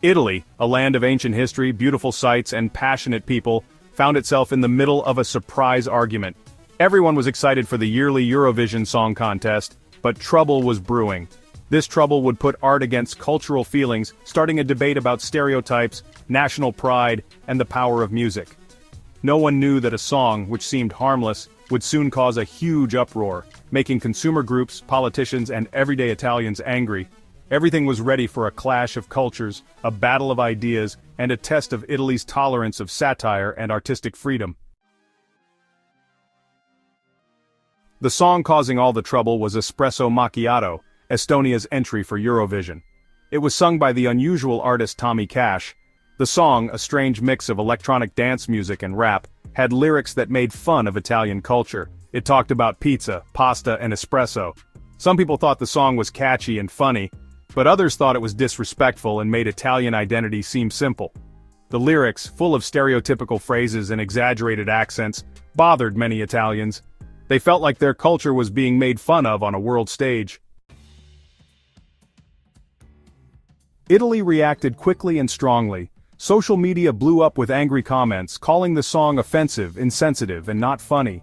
Italy, a land of ancient history, beautiful sights, and passionate people, found itself in the middle of a surprise argument. Everyone was excited for the yearly Eurovision Song Contest, but trouble was brewing. This trouble would put art against cultural feelings, starting a debate about stereotypes, national pride, and the power of music. No one knew that a song, which seemed harmless, would soon cause a huge uproar, making consumer groups, politicians, and everyday Italians angry. Everything was ready for a clash of cultures, a battle of ideas, and a test of Italy's tolerance of satire and artistic freedom. The song causing all the trouble was Espresso Macchiato, Estonia's entry for Eurovision. It was sung by the unusual artist Tommy Cash. The song, a strange mix of electronic dance music and rap, had lyrics that made fun of Italian culture. It talked about pizza, pasta, and espresso. Some people thought the song was catchy and funny, but others thought it was disrespectful and made Italian identity seem simple. The lyrics, full of stereotypical phrases and exaggerated accents, bothered many Italians. They felt like their culture was being made fun of on a world stage. Italy reacted quickly and strongly. Social media blew up with angry comments, calling the song offensive, insensitive, and not funny.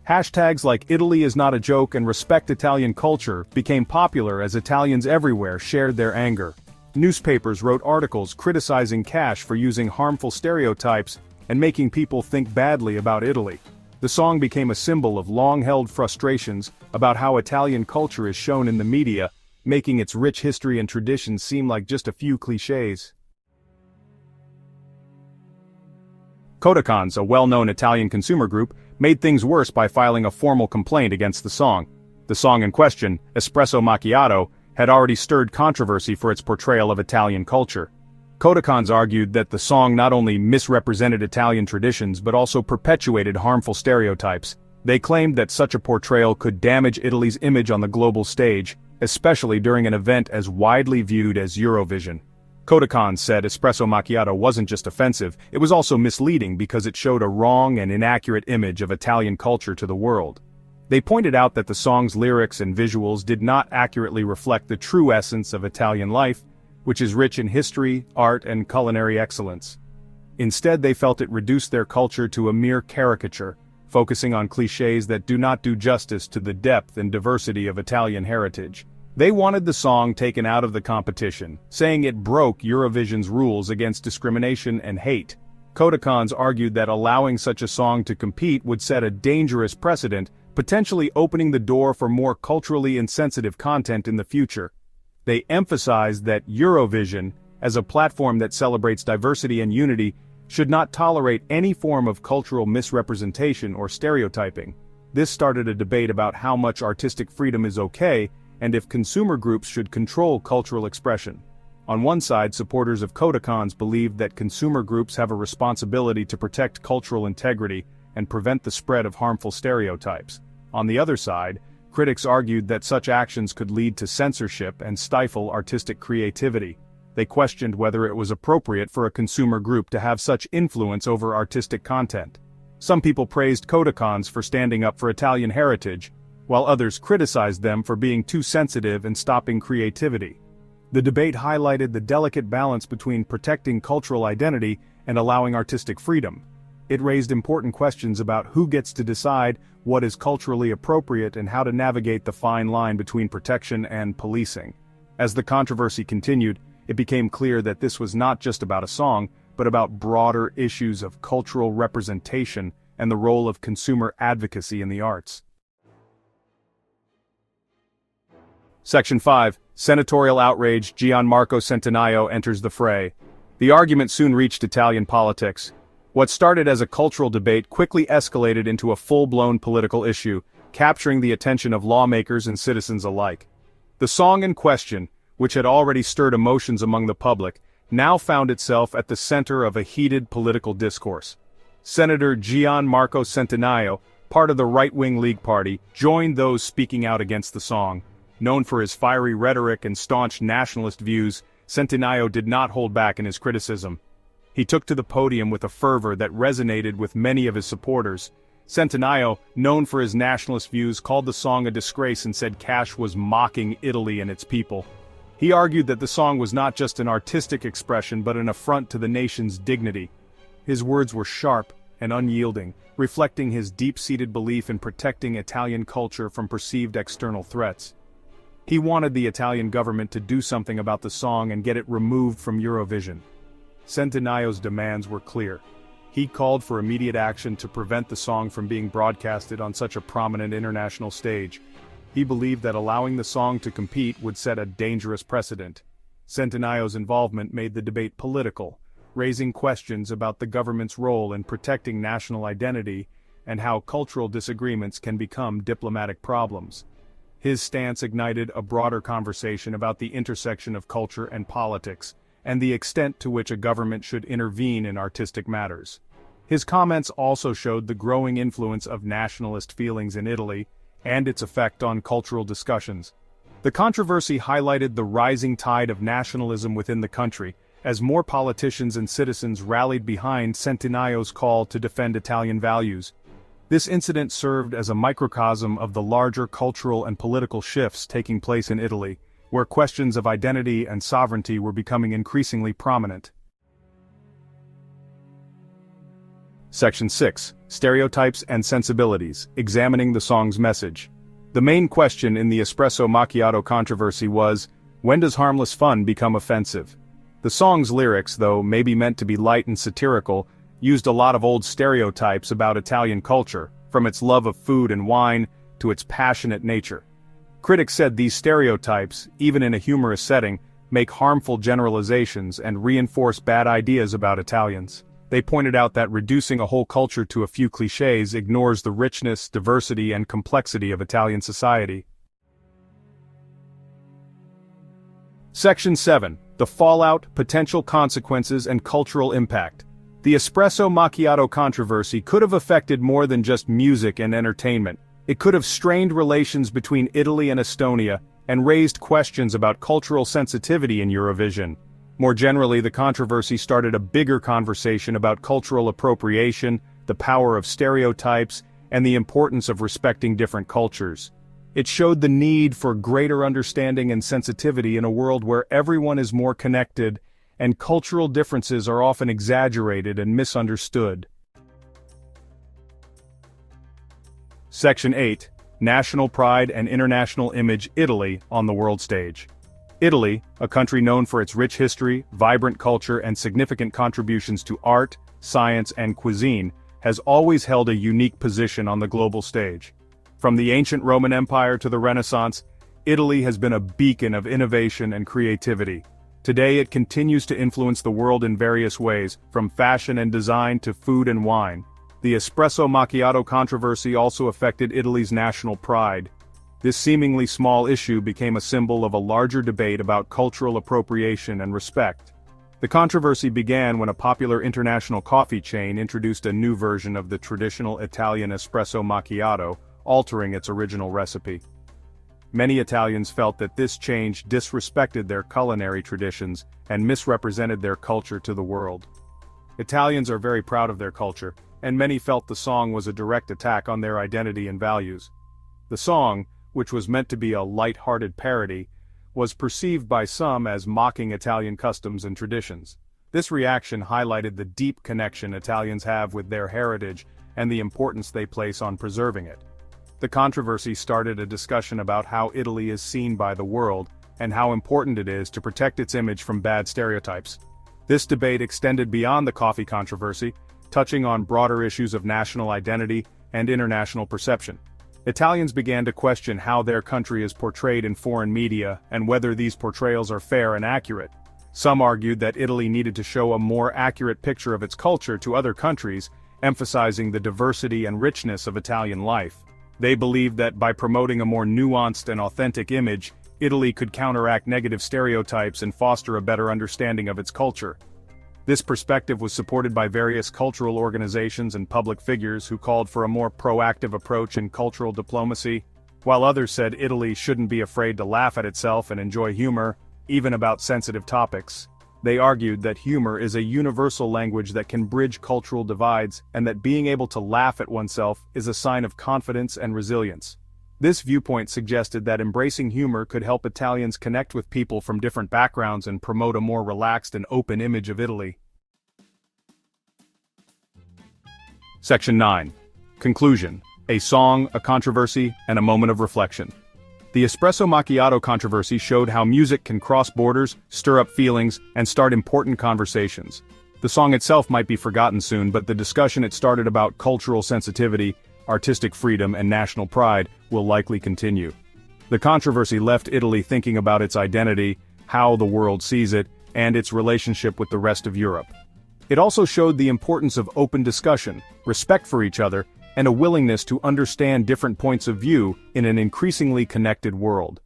Hashtags like "Italy is not a joke" and "Respect Italian culture" became popular as Italians everywhere shared their anger. Newspapers wrote articles criticizing Cash for using harmful stereotypes and making people think badly about Italy. The song became a symbol of long-held frustrations about how Italian culture is shown in the media, making its rich history and traditions seem like just a few cliches. Kodakans, a well-known Italian consumer group, made things worse by filing a formal complaint against the song. The song in question, Espresso Macchiato, had already stirred controversy for its portrayal of Italian culture. Kodakans argued that the song not only misrepresented Italian traditions but also perpetuated harmful stereotypes. They claimed that such a portrayal could damage Italy's image on the global stage, especially during an event as widely viewed as Eurovision. Kodakans said Espresso Macchiato wasn't just offensive, it was also misleading because it showed a wrong and inaccurate image of Italian culture to the world. They pointed out that the song's lyrics and visuals did not accurately reflect the true essence of Italian life, which is rich in history, art, and culinary excellence. Instead, they felt it reduced their culture to a mere caricature, focusing on cliches that do not do justice to the depth and diversity of Italian heritage. They wanted the song taken out of the competition, saying it broke Eurovision's rules against discrimination and hate. Kodakans argued that allowing such a song to compete would set a dangerous precedent, potentially opening the door for more culturally insensitive content in the future. They emphasized that Eurovision, as a platform that celebrates diversity and unity, should not tolerate any form of cultural misrepresentation or stereotyping. This started a debate about how much artistic freedom is okay, and if consumer groups should control cultural expression. On one side, supporters of Kodakans believed that consumer groups have a responsibility to protect cultural integrity and prevent the spread of harmful stereotypes. On the other side, critics argued that such actions could lead to censorship and stifle artistic creativity. They questioned whether it was appropriate for a consumer group to have such influence over artistic content. Some people praised Kodakans for standing up for Italian heritage, while others criticized them for being too sensitive and stopping creativity. The debate highlighted the delicate balance between protecting cultural identity and allowing artistic freedom. It raised important questions about who gets to decide what is culturally appropriate and how to navigate the fine line between protection and policing. As the controversy continued, it became clear that this was not just about a song, but about broader issues of cultural representation and the role of consumer advocacy in the arts. Section 5. Senatorial outrage. Gian Centinaio enters the fray. The argument soon reached Italian politics. What started as a cultural debate quickly escalated into a full-blown political issue, capturing the attention of lawmakers and citizens alike. The song in question, which had already stirred emotions among the public, now found itself at the center of a heated political discourse. Senator Gian Centinaio, part of the right-wing League Party, joined those speaking out against the song. Known for his fiery rhetoric and staunch nationalist views, Centinaio did not hold back in his criticism. He took to the podium with a fervor that resonated with many of his supporters. Centinaio, known for his nationalist views, called the song a disgrace and said Cash was mocking Italy and its people. He argued that the song was not just an artistic expression but an affront to the nation's dignity. His words were sharp and unyielding, reflecting his deep-seated belief in protecting Italian culture from perceived external threats. He wanted the Italian government to do something about the song and get it removed from Eurovision. Centinaio's demands were clear. He called for immediate action to prevent the song from being broadcasted on such a prominent international stage. He believed that allowing the song to compete would set a dangerous precedent. Centinaio's involvement made the debate political, raising questions about the government's role in protecting national identity and how cultural disagreements can become diplomatic problems. His stance ignited a broader conversation about the intersection of culture and politics, and the extent to which a government should intervene in artistic matters. His comments also showed the growing influence of nationalist feelings in Italy, and its effect on cultural discussions. The controversy highlighted the rising tide of nationalism within the country, as more politicians and citizens rallied behind Centinaio's call to defend Italian values. This incident served as a microcosm of the larger cultural and political shifts taking place in Italy, where questions of identity and sovereignty were becoming increasingly prominent. Section 6. Stereotypes and Sensibilities, Examining the Song's Message. The main question in the Espresso Macchiato controversy was, when does harmless fun become offensive? The song's lyrics, though maybe meant to be light and satirical, used a lot of old stereotypes about Italian culture, from its love of food and wine to its passionate nature. Critics said these stereotypes, even in a humorous setting, make harmful generalizations and reinforce bad ideas about Italians. They pointed out that reducing a whole culture to a few clichés ignores the richness, diversity, and complexity of Italian society. Section 7. The Fallout, Potential Consequences, and Cultural Impact. The Espresso Macchiato controversy could have affected more than just music and entertainment. It could have strained relations between Italy and Estonia, and raised questions about cultural sensitivity in Eurovision. More generally, the controversy started a bigger conversation about cultural appropriation, the power of stereotypes, and the importance of respecting different cultures. It showed the need for greater understanding and sensitivity in a world where everyone is more connected, and cultural differences are often exaggerated and misunderstood. Section 8. National Pride and International Image, Italy on the world stage. Italy, a country known for its rich history, vibrant culture, and significant contributions to art, science, and cuisine, has always held a unique position on the global stage. From the ancient Roman Empire to the Renaissance, Italy has been a beacon of innovation and creativity. Today it continues to influence the world in various ways, from fashion and design to food and wine. The Espresso Macchiato controversy also affected Italy's national pride. This seemingly small issue became a symbol of a larger debate about cultural appropriation and respect. The controversy began when a popular international coffee chain introduced a new version of the traditional Italian espresso macchiato, altering its original recipe. Many Italians felt that this change disrespected their culinary traditions and misrepresented their culture to the world. Italians are very proud of their culture, and many felt the song was a direct attack on their identity and values. The song, which was meant to be a light-hearted parody, was perceived by some as mocking Italian customs and traditions. This reaction highlighted the deep connection Italians have with their heritage and the importance they place on preserving it. The controversy started a discussion about how Italy is seen by the world and how important it is to protect its image from bad stereotypes. This debate extended beyond the coffee controversy, touching on broader issues of national identity and international perception. Italians began to question how their country is portrayed in foreign media and whether these portrayals are fair and accurate. Some argued that Italy needed to show a more accurate picture of its culture to other countries, emphasizing the diversity and richness of Italian life. They believed that by promoting a more nuanced and authentic image, Italy could counteract negative stereotypes and foster a better understanding of its culture. This perspective was supported by various cultural organizations and public figures who called for a more proactive approach in cultural diplomacy, while others said Italy shouldn't be afraid to laugh at itself and enjoy humor, even about sensitive topics. They argued that humor is a universal language that can bridge cultural divides, and that being able to laugh at oneself is a sign of confidence and resilience. This viewpoint suggested that embracing humor could help Italians connect with people from different backgrounds and promote a more relaxed and open image of Italy. Section 9. Conclusion. A song, a controversy, and a moment of reflection. The Espresso Macchiato controversy showed how music can cross borders, stir up feelings, and start important conversations. The song itself might be forgotten soon, but the discussion it started about cultural sensitivity, artistic freedom, and national pride will likely continue. The controversy left Italy thinking about its identity, how the world sees it, and its relationship with the rest of Europe. It also showed the importance of open discussion, respect for each other, and a willingness to understand different points of view in an increasingly connected world.